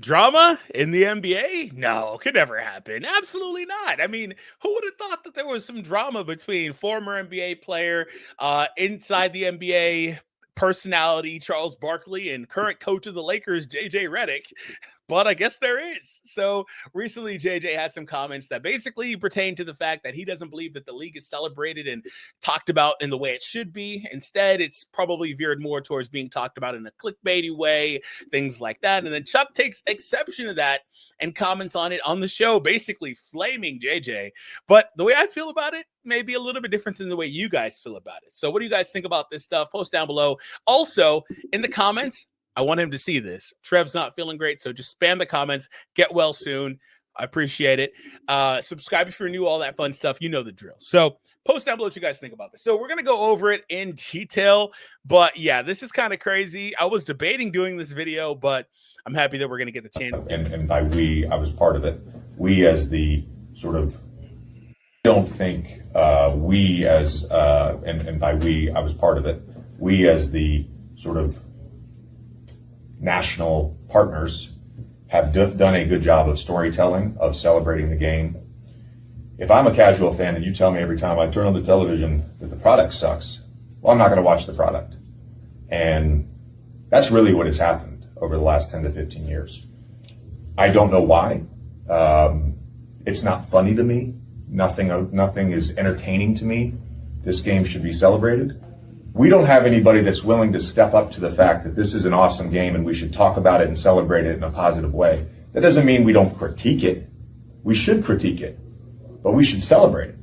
Drama in the NBA? No, could never happen. Absolutely not. I mean, who would have thought that there was some drama between former NBA player, inside the NBA personality Charles Barkley and current coach of the Lakers JJ Redick? But I guess there is. So recently, JJ had some comments that basically pertain to the fact that he doesn't believe that the league is celebrated and talked about in the way it should be. Instead, it's probably veered more towards being talked about in a clickbaity way, things like that. And then Chuck takes exception to that and comments on it on the show, basically flaming JJ. But the way I feel about it may be a little bit different than the way you guys feel about it. So what do you guys think about this stuff? Post down below. Also, in the comments, I want him to see this. Trev's not feeling great, so just spam the comments. Get well soon. I appreciate it. Subscribe if you're new, all that fun stuff. You know the drill. So post down below what you guys think about this. So we're going to go over it in detail. But yeah, this is kind of crazy. I was debating doing this video, but I'm happy that we're going to get the chance. And by we, I was part of it. We as the sort of, don't think we as, and by we, I was part of it. We as the sort of national partners have done a good job of storytelling, of celebrating the game. If I'm a casual fan and you tell me every time I turn on the television that the product sucks, well, I'm not going to watch the product. And that's really what has happened over the last 10 to 15 years. I don't know why. It's not funny to me. Nothing is entertaining to me. This game should be celebrated. We don't have anybody that's willing to step up to the fact that this is an awesome game and we should talk about it and celebrate it in a positive way. That doesn't mean we don't critique it. We should critique it, but we should celebrate it.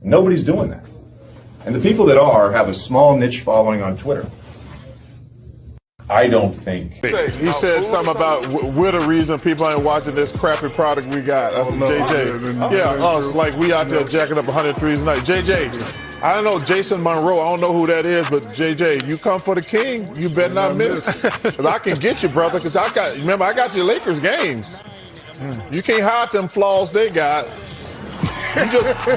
And nobody's doing that. And the people that are have a small niche following on Twitter. I don't think. He said something about we're the reason people ain't watching this crappy product we got. That's JJ. Yeah, us, like we out there jacking up 100 threes a night. JJ, I don't know Jason Monroe. I don't know who that is, but JJ, you come for the king, you better not miss. Because I can get you, brother, because I got your Lakers games. You can't hide them flaws they got.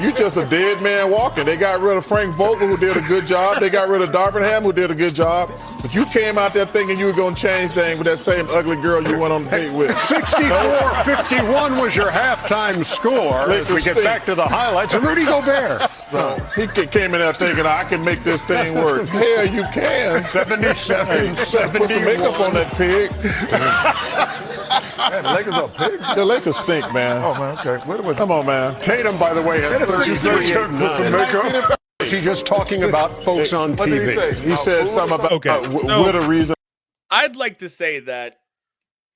You just a dead man walking. They got rid of Frank Vogel, who did a good job. They got rid of Darvingham, who did a good job. But you came out there thinking you were going to change things with that same ugly girl you went on the date with. 64-51 was your halftime score. As we get back to the highlights, and Rudy Gobert. No, he came in there thinking, I can make this thing work. Hell, you can. 77-71. Put some makeup on that pig. Man, the Lakers are pigs. The Lakers stink, man. Oh, man, okay. Come on, man. Tatum, by the way, has 38-9. Is he just talking about folks on What did TV? he say? He said something about we're the reason. I'd like to say that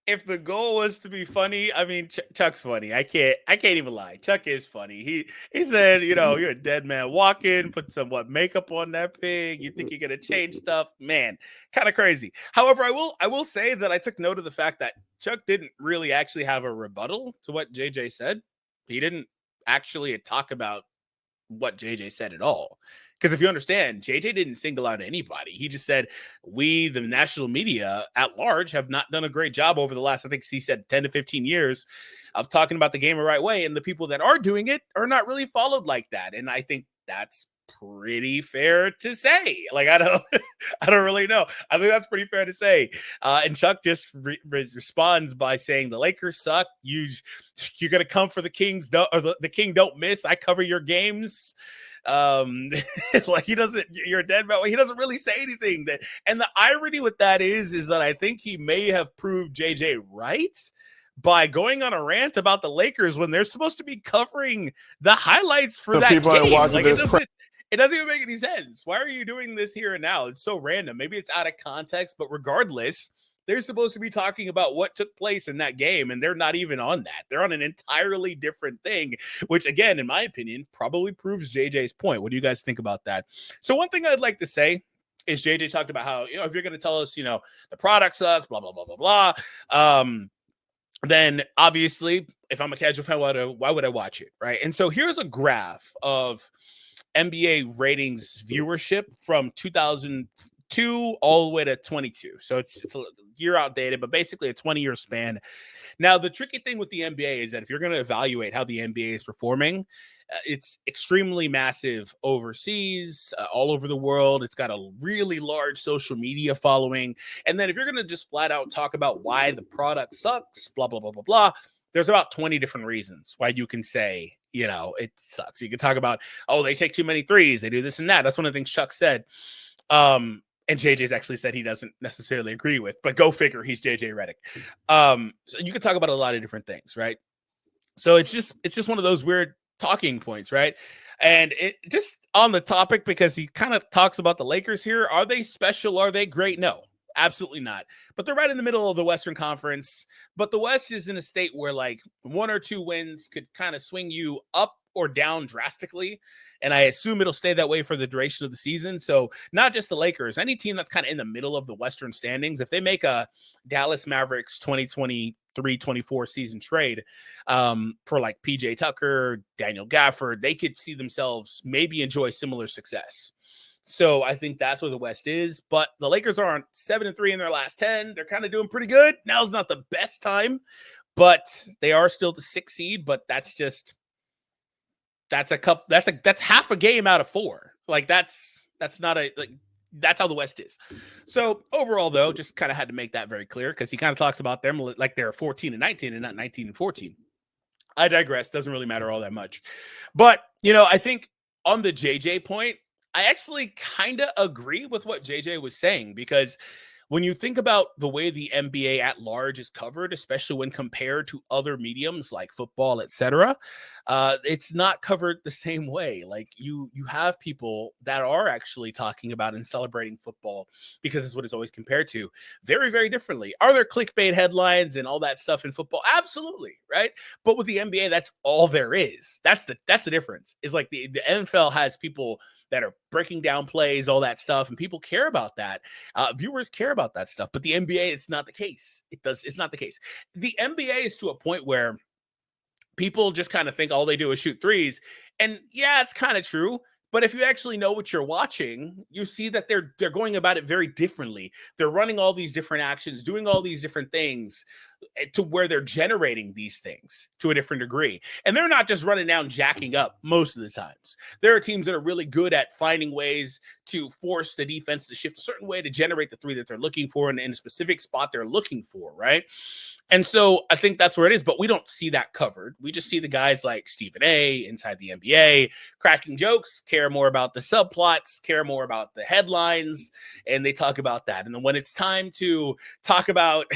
if the goal was to be funny, I mean, Chuck's funny. I can't even lie. Chuck is funny. He said, you know, you're a dead man walking, put some makeup on that pig. You think you're gonna change stuff, man? Kind of crazy. However, I will say that I took note of the fact that Chuck didn't really actually have a rebuttal to what JJ said. He didn't actually talk about what JJ said at all. Because if you understand, JJ didn't single out anybody. He just said, we, the national media at large, have not done a great job over the last, I think he said 10 to 15 years of talking about the game the right way. And the people that are doing it are not really followed like that. And I think that's pretty fair to say. Like, I don't really know. I think that's pretty fair to say. And Chuck just responds by saying, the Lakers suck. You're going to come for the Kings, or the King don't miss. I cover your games. Like you're a dead man. He doesn't really say anything. And the irony with that is that I think he may have proved JJ right by going on a rant about the Lakers when they're supposed to be covering the highlights for that game. Like, it doesn't even make any sense. Why are you doing this here and now? It's so random. Maybe it's out of context, but regardless, they're supposed to be talking about what took place in that game, and they're not even on that. They're on an entirely different thing, which, again, in my opinion, probably proves JJ's point. What do you guys think about that? So one thing I'd like to say is JJ talked about how, you know, if you're going to tell us, you know, the product sucks, blah, blah, blah, blah, blah, then obviously, if I'm a casual fan, why would I watch it, right? And so here's a graph of NBA ratings viewership from 2000 2 all the way to 22. So it's a year outdated, but basically a 20-year span. Now, the tricky thing with the NBA is that if you're going to evaluate how the NBA is performing, it's extremely massive overseas, all over the world. It's got a really large social media following. And then if you're going to just flat out talk about why the product sucks, blah, blah, blah, blah, blah, there's about 20 different reasons why you can say, it sucks. You can talk about, they take too many threes. They do this and that. That's one of the things Chuck said. And JJ's actually said he doesn't necessarily agree with, but go figure, he's JJ Redick. So you could talk about a lot of different things, right? So it's just one of those weird talking points, right? And it just on the topic, because he kind of talks about the Lakers here. Are they special? Are they great? No, absolutely not. But they're right in the middle of the Western Conference. But the West is in a state where like 1 or 2 wins could kind of swing you up or down drastically. And I assume it'll stay that way for the duration of the season. So not just the Lakers, any team that's kind of in the middle of the Western standings, if they make a Dallas Mavericks 2023-24 season trade for like PJ Tucker, Daniel Gafford, they could see themselves maybe enjoy similar success. So I think that's where the West is. But the Lakers are on 7-3 in their last 10. They're kind of doing pretty good. Now's not the best time, but they are still the 6th seed. But that's half a game out of 4. Like that's how the West is. So overall, though, just kind of had to make that very clear, because he kind of talks about them like they're 14-19 and not 19-14. I digress. Doesn't really matter all that much. But, I think on the JJ point, I actually kind of agree with what JJ was saying, because when you think about the way the NBA at large is covered, especially when compared to other mediums like football, etc., it's not covered the same way. Like you have people that are actually talking about and celebrating football, because it's what it's always compared to, very, very differently. Are there clickbait headlines and all that stuff in football? Absolutely, right? But with the NBA, that's all there is. That's the difference. Is like the NFL has people that are breaking down plays, all that stuff, and people care about that. Viewers care about that stuff, but the NBA, it's not the case. It's not the case. The NBA is to a point where people just kind of think all they do is shoot threes, and yeah, it's kind of true. But if you actually know what you're watching, you see that they're going about it very differently. They're running all these different actions, doing all these different things to where they're generating these things to a different degree. And they're not just running down, jacking up most of the times. There are teams that are really good at finding ways to force the defense to shift a certain way to generate the three that they're looking for in a specific spot they're looking for, right? And so I think that's where it is, but we don't see that covered. We just see the guys like Stephen A. inside the NBA cracking jokes, care more about the subplots, care more about the headlines, and they talk about that. And then when it's time to talk about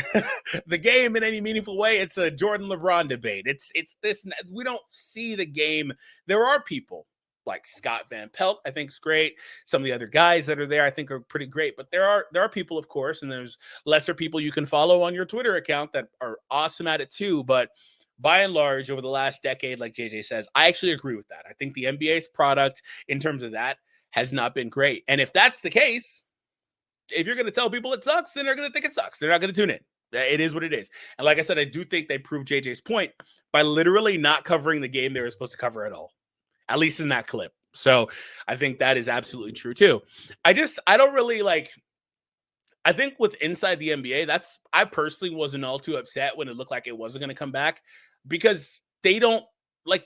the game in any meaningful way, it's a Jordan LeBron debate. It's this. We don't see the game. There are people like Scott Van Pelt, I think is great. Some of the other guys that are there, I think, are pretty great. But there are people, of course, and there's lesser people you can follow on your Twitter account that are awesome at it too. But by and large, over the last decade, like JJ says, I actually agree with that. I think the NBA's product in terms of that has not been great. And if that's the case, if you're going to tell people it sucks, then they're going to think it sucks. They're not going to tune in. It is what it is. And like I said, I do think they proved JJ's point by literally not covering the game they were supposed to cover at all, at least in that clip. So I think that is absolutely true too. I don't really I think with inside the NBA, I personally wasn't all too upset when it looked like it wasn't going to come back, because they don't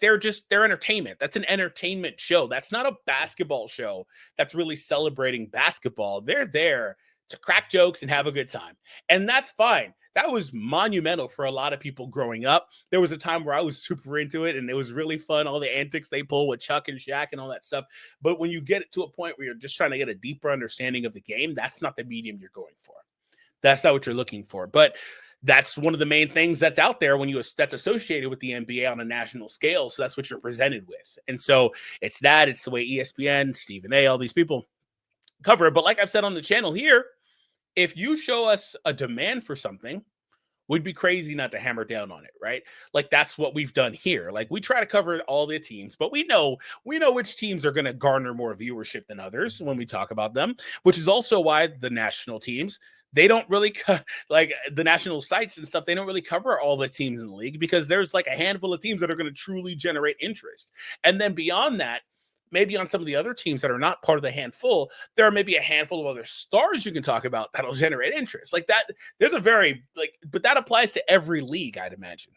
they're entertainment. That's an entertainment show. That's not a basketball show that's really celebrating basketball. They're there to crack jokes and have a good time. And that's fine. That was monumental for a lot of people growing up. There was a time where I was super into it, and it was really fun, all the antics they pull with Chuck and Shaq and all that stuff. But when you get to a point where you're just trying to get a deeper understanding of the game, that's not the medium you're going for. That's not what you're looking for. But that's one of the main things that's out there that's associated with the NBA on a national scale. So that's what you're presented with. And so it's the way ESPN, Stephen A., all these people cover it. But like I've said on the channel here, if you show us a demand for something, we'd be crazy not to hammer down on it, right? Like that's what we've done here. Like we try to cover all the teams, but we know which teams are going to garner more viewership than others when we talk about them, which is also why the national teams, they don't really like the national sites and stuff. They don't really cover all the teams in the league, because there's like a handful of teams that are going to truly generate interest. And then beyond that, maybe on some of the other teams that are not part of the handful, there are maybe a handful of other stars you can talk about that'll generate interest. Like that, there's a very but that applies to every league, I'd imagine.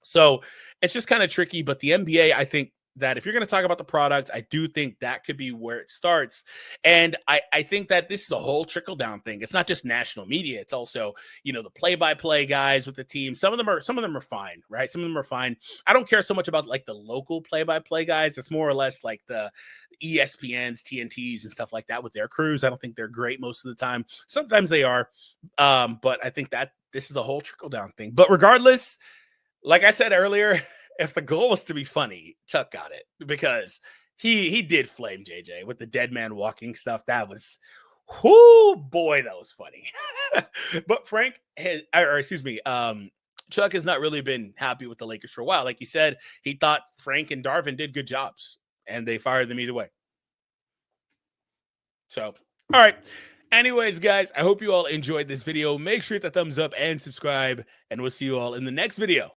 So it's just kind of tricky. But the NBA, I think that if you're going to talk about the product, I do think that could be where it starts. And I think that this is a whole trickle down thing. It's not just national media. It's also, the play-by-play guys with the team. Some of them are fine, right? Some of them are fine. I don't care so much about like the local play-by-play guys. It's more or less like the ESPNs, TNTs, and stuff like that with their crews. I don't think they're great most of the time. Sometimes they are. But I think that this is a whole trickle down thing. But regardless, like I said earlier, if the goal was to be funny, Chuck got it, because he did flame JJ with the dead man walking stuff. That was, whoo, boy, that was funny. But Chuck has not really been happy with the Lakers for a while. Like he said, he thought Frank and Darvin did good jobs, and they fired them either way. So, all right. Anyways, guys, I hope you all enjoyed this video. Make sure to hit the thumbs up and subscribe, and we'll see you all in the next video.